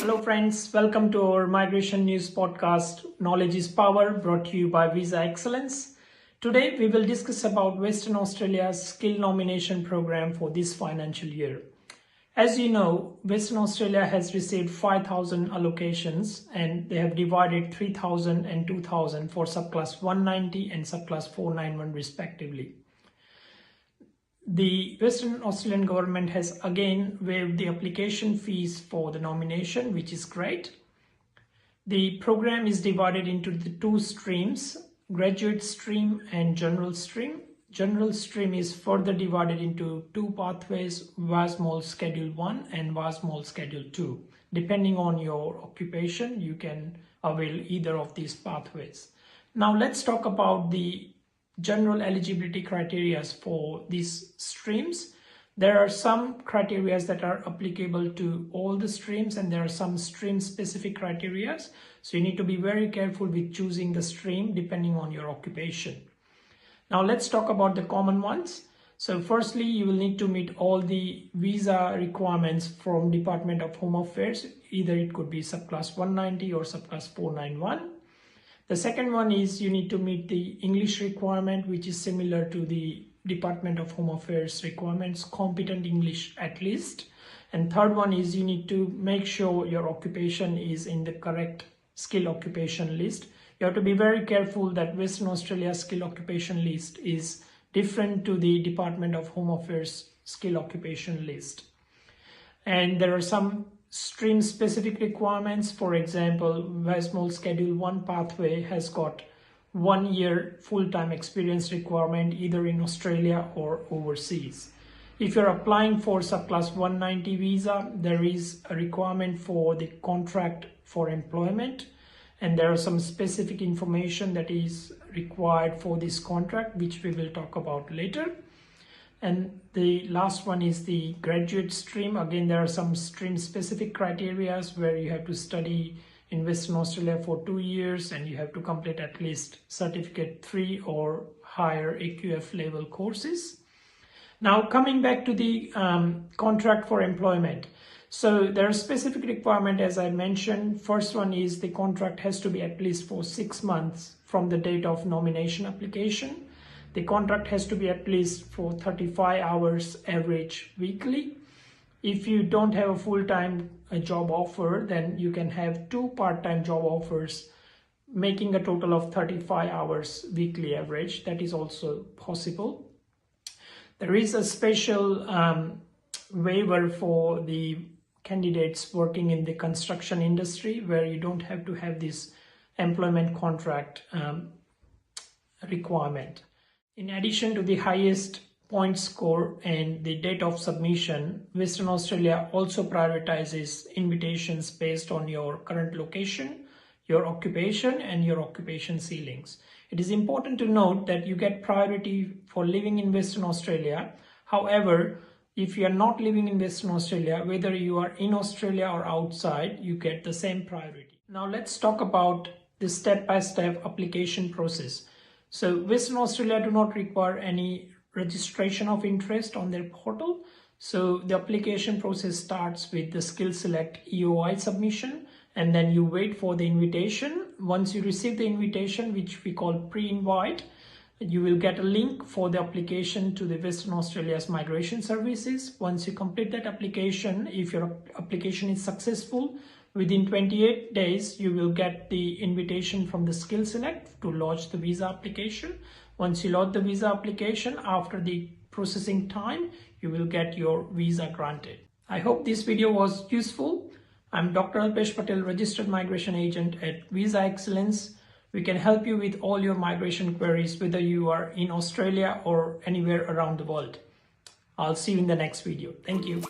Hello friends, welcome to our Migration News podcast, Knowledge is Power, brought to you by Visa Excellence. Today we will discuss about Western Australia's skill nomination program for this financial year. As you know, Western Australia has received 5,000 allocations and they have divided 3,000 and 2,000 for subclass 190 and subclass 491 respectively. The Western Australian government has again waived the application fees for the nomination, which is great. The program is divided into the two streams, graduate stream and general stream. General stream is further divided into two pathways, WASMOL Schedule 1 and WASMOL Schedule 2. Depending on your occupation, you can avail either of these pathways. Now let's talk about the general eligibility criteria for these streams. There are some criteria that are applicable to all the streams and there are some stream specific criteria. So you need to be very careful with choosing the stream depending on your occupation. Now let's talk about the common ones. So firstly, you will need to meet all the visa requirements from Department of Home Affairs. Either it could be subclass 190 or subclass 491. The second one is you need to meet the English requirement, which is similar to the Department of Home Affairs requirements, competent English at least. And third one is you need to make sure your occupation is in the correct skill occupation list. You have to be very careful that Western Australia skill occupation list is different to the Department of Home Affairs skill occupation list. And there are some stream specific requirements. For example, WASMOL Schedule 1 pathway has got 1 year full-time experience requirement either in Australia or overseas. If you're applying for subclass 190 visa, there is a requirement for the contract for employment, and there are some specific information that is required for this contract, which we will talk about later. And the last one is the graduate stream. Again, there are some stream specific criteria where you have to study in Western Australia for 2 years and you have to complete at least certificate 3 or higher AQF level courses. Now coming back to the contract for employment. So there are specific requirements, as I mentioned. First one is the contract has to be at least for 6 months from the date of nomination application. The contract has to be at least for 35 hours average weekly. If you don't have a full-time job offer, then you can have 2 part-time job offers, making a total of 35 hours weekly average. That is also possible. There is a special waiver for the candidates working in the construction industry where you don't have to have this employment contract requirement. In addition to the highest point score and the date of submission, Western Australia also prioritizes invitations based on your current location, your occupation and your occupation ceilings. It is important to note that you get priority for living in Western Australia. However, if you are not living in Western Australia, whether you are in Australia or outside, you get the same priority. Now let's talk about the step-by-step application process. So Western Australia do not require any registration of interest on their portal. So the application process starts with the Skill Select EOI submission and then you wait for the invitation. Once you receive the invitation, which we call pre-invite, you will get a link for the application to the Western Australia's migration services. Once you complete that application, if your application is successful, within 28 days, you will get the invitation from the Skill Select to lodge the visa application. Once you lodge the visa application, after the processing time, you will get your visa granted. I hope this video was useful. I'm Dr. Alpesh Patel, Registered Migration Agent at Visa Excellence. We can help you with all your migration queries, whether you are in Australia or anywhere around the world. I'll see you in the next video. Thank you.